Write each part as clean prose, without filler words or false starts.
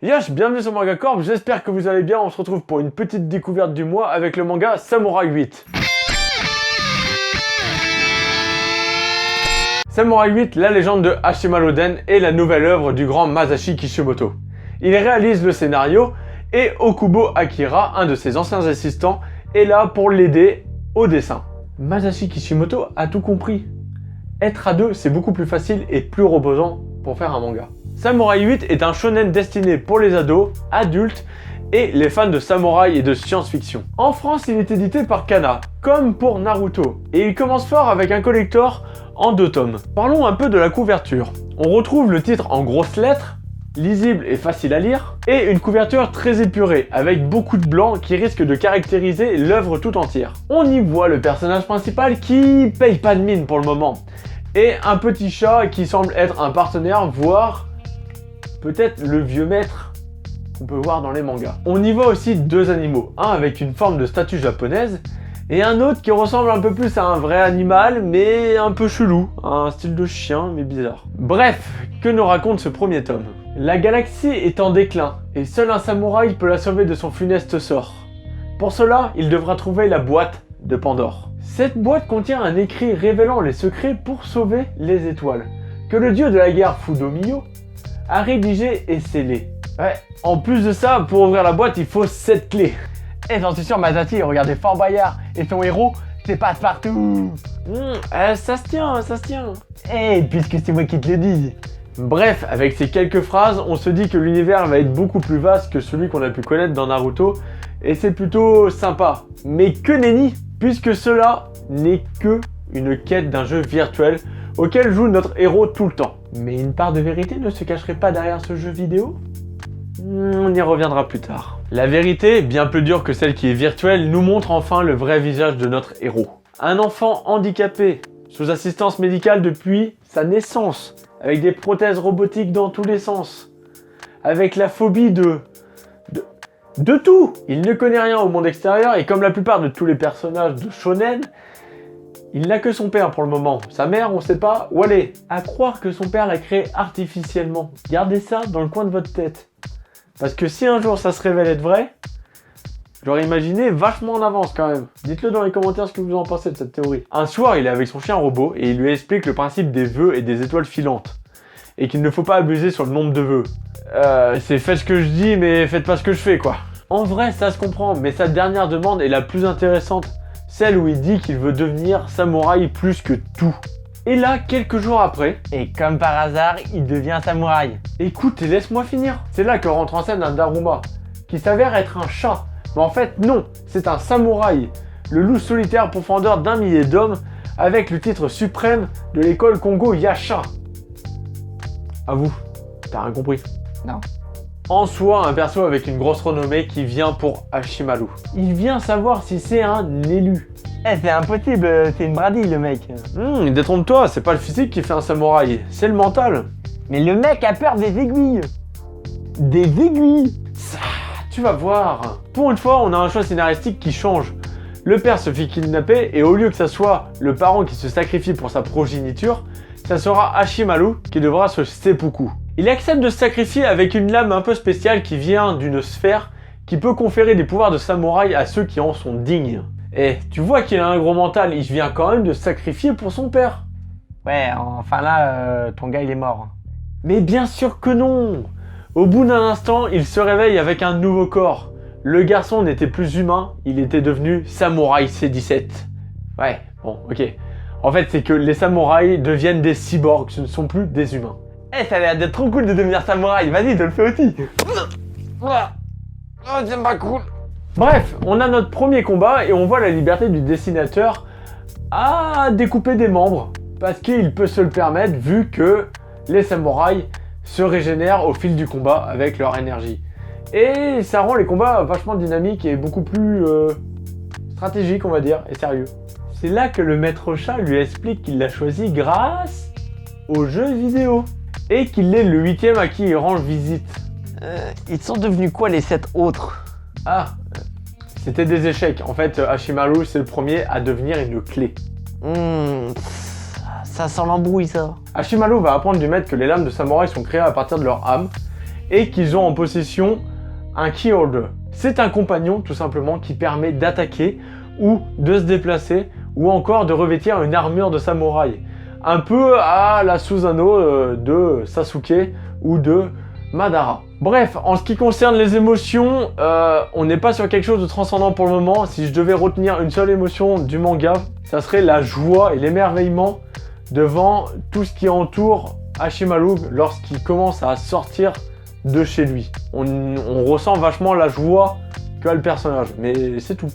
Yash, bienvenue sur Manga Corp, j'espère que vous allez bien, on se retrouve pour une petite découverte du mois avec le manga Samurai 8. Samurai 8, la légende de Hashima Loden est la nouvelle œuvre du grand Masashi Kishimoto. Il réalise le scénario et Okubo Akira, un de ses anciens assistants, est là pour l'aider au dessin. Masashi Kishimoto a tout compris. Être à deux, c'est beaucoup plus facile et plus reposant pour faire un manga. Samurai 8 est un shonen destiné pour les ados, adultes et les fans de samouraï et de science-fiction. En France, il est édité par Kana, comme pour Naruto, et il commence fort avec un collector en 2 tomes. Parlons un peu de la couverture. On retrouve le titre en grosses lettres, lisible et facile à lire, et une couverture très épurée, avec beaucoup de blanc qui risque de caractériser l'œuvre tout entière. On y voit le personnage principal qui paye pas de mine pour le moment, et un petit chat qui semble être un partenaire, voire peut-être le vieux maître qu'on peut voir dans les mangas. On y voit aussi 2 animaux, un avec une forme de statue japonaise et un autre qui ressemble un peu plus à un vrai animal mais un peu chelou, un style de chien mais bizarre. Bref, que nous raconte ce premier tome? La galaxie est en déclin et seul un samouraï peut la sauver de son funeste sort. Pour cela, il devra trouver la boîte de Pandore. Cette boîte contient un écrit révélant les secrets pour sauver les étoiles, que le dieu de la guerre Fudomiyo a rédigé et scellé. Ouais, en plus de ça, pour ouvrir la boîte, il faut 7 clés. Et j'en suis sûr, Masashi, regardez Fort Boyard et son héros, c'est Passe-Partout. Ça se tient, ça se tient. Eh, puisque c'est moi qui te le dis. Bref, avec ces quelques phrases, on se dit que l'univers va être beaucoup plus vaste que celui qu'on a pu connaître dans Naruto, et c'est plutôt sympa. Mais que nenni, puisque cela n'est que une quête d'un jeu virtuel auquel joue notre héros tout le temps. Mais une part de vérité ne se cacherait pas derrière ce jeu vidéo? On y reviendra plus tard. La vérité, bien plus dure que celle qui est virtuelle, nous montre enfin le vrai visage de notre héros. Un enfant handicapé, sous assistance médicale depuis sa naissance, avec des prothèses robotiques dans tous les sens, avec la phobie de tout. Il ne connaît rien au monde extérieur et comme la plupart de tous les personnages de shonen, il n'a que son père pour le moment. Sa mère, on sait pas où elle est. À croire que son père l'a créé artificiellement. Gardez ça dans le coin de votre tête. Parce que si un jour ça se révèle être vrai, j'aurais imaginé vachement en avance quand même. Dites-le dans les commentaires ce que vous en pensez de cette théorie. Un soir, il est avec son chien robot et il lui explique le principe des vœux et des étoiles filantes. Et qu'il ne faut pas abuser sur le nombre de vœux. C'est faites ce que je dis mais faites pas ce que je fais quoi. En vrai, ça se comprend, mais sa dernière demande est la plus intéressante. Celle où il dit qu'il veut devenir samouraï plus que tout. Et là, quelques jours après... Et comme par hasard, il devient samouraï. Écoute, laisse-moi finir. C'est là que rentre en scène un Daruma, qui s'avère être un chat. Mais en fait, non, c'est un samouraï. Le loup solitaire pourfendeur d'1 millier d'hommes, avec le titre suprême de l'école Kongo Yasha. À vous, t'as rien compris? Non. En soi, un perso avec une grosse renommée qui vient pour Hashimaru. Il vient savoir si c'est un élu. Eh, c'est impossible, c'est une bradille le mec. Détrompe-toi, c'est pas le physique qui fait un samouraï, c'est le mental. Mais le mec a peur des aiguilles. Des aiguilles. Ça, tu vas voir. Pour une fois, on a un choix scénaristique qui change. Le père se fait kidnapper et au lieu que ça soit le parent qui se sacrifie pour sa progéniture, ça sera Hashimaru qui devra se seppuku. Il accepte de se sacrifier avec une lame un peu spéciale qui vient d'une sphère qui peut conférer des pouvoirs de samouraï à ceux qui en sont dignes. Et tu vois qu'il a un gros mental, il vient quand même de se sacrifier pour son père. Ouais, enfin là, ton gars il est mort. Mais bien sûr que non. Au bout d'un instant, il se réveille avec un nouveau corps. Le garçon n'était plus humain, il était devenu samouraï C17. Ouais, bon, ok. En fait, c'est que les samouraïs deviennent des cyborgs, ce ne sont plus des humains. Eh, ça a l'air d'être trop cool de devenir samouraï, vas-y, je le fais aussi. Oh, c'est pas cool. Bref, on a notre premier combat et on voit la liberté du dessinateur à découper des membres. Parce qu'il peut se le permettre vu que les samouraïs se régénèrent au fil du combat avec leur énergie. Et ça rend les combats vachement dynamiques et beaucoup plus stratégiques on va dire, et sérieux. C'est là que le maître chat lui explique qu'il l'a choisi grâce aux jeux vidéo. Et qu'il est le 8e à qui il rend visite. Ils sont devenus quoi les 7 autres? C'était des échecs. En fait, Hashimaru, c'est le premier à devenir une clé. Ça sent l'embrouille, ça. Hashimaru va apprendre du maître que les lames de samouraï sont créées à partir de leur âme et qu'ils ont en possession un Key Holder. C'est un compagnon tout simplement qui permet d'attaquer ou de se déplacer ou encore de revêtir une armure de samouraï. Un peu à la Susanoo de Sasuke ou de Madara. Bref, en ce qui concerne les émotions, on n'est pas sur quelque chose de transcendant pour le moment. Si je devais retenir une seule émotion du manga, ça serait la joie et l'émerveillement devant tout ce qui entoure Hashimaru lorsqu'il commence à sortir de chez lui. On ressent vachement la joie qu'a le personnage, mais c'est tout.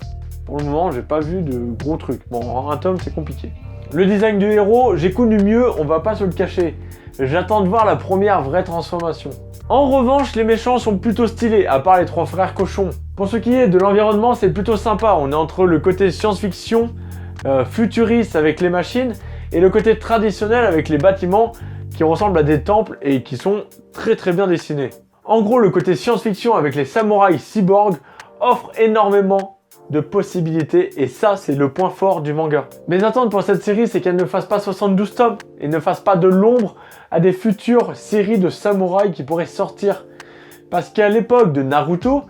Pour le moment, j'ai pas vu de gros trucs. Bon, en un tome, c'est compliqué. Le design du héros, j'ai connu mieux, on va pas se le cacher. J'attends de voir la première vraie transformation. En revanche, les méchants sont plutôt stylés, à part les trois frères cochons. Pour ce qui est de l'environnement, c'est plutôt sympa. On est entre le côté science-fiction, futuriste avec les machines, et le côté traditionnel avec les bâtiments qui ressemblent à des temples et qui sont très bien dessinés. En gros, le côté science-fiction avec les samouraïs cyborgs offre énormément de possibilités et ça, c'est le point fort du manga. Mes attentes pour cette série, c'est qu'elle ne fasse pas 72 tomes et ne fasse pas de l'ombre à des futures séries de samouraïs qui pourraient sortir. Parce qu'à l'époque de Naruto,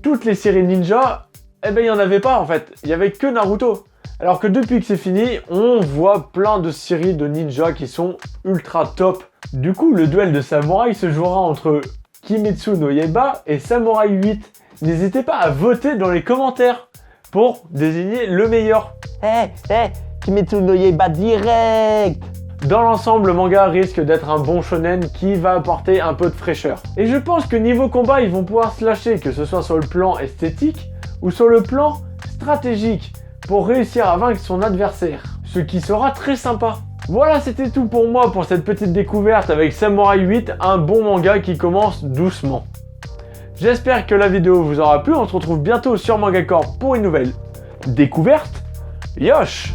toutes les séries ninja, eh ben il n'y en avait pas en fait, il n'y avait que Naruto. Alors que depuis que c'est fini, on voit plein de séries de ninja qui sont ultra top. Du coup, le duel de samouraï se jouera entre Kimetsu no Yaiba et Samurai 8. N'hésitez pas à voter dans les commentaires pour désigner le meilleur. Kimetsu no Yaiba direct. Dans l'ensemble, le manga risque d'être un bon shonen qui va apporter un peu de fraîcheur. Et je pense que niveau combat, ils vont pouvoir se lâcher, que ce soit sur le plan esthétique ou sur le plan stratégique, pour réussir à vaincre son adversaire, ce qui sera très sympa. Voilà, c'était tout pour moi pour cette petite découverte avec Samurai 8, un bon manga qui commence doucement. J'espère que la vidéo vous aura plu, on se retrouve bientôt sur Manga Corp pour une nouvelle découverte. Yosh!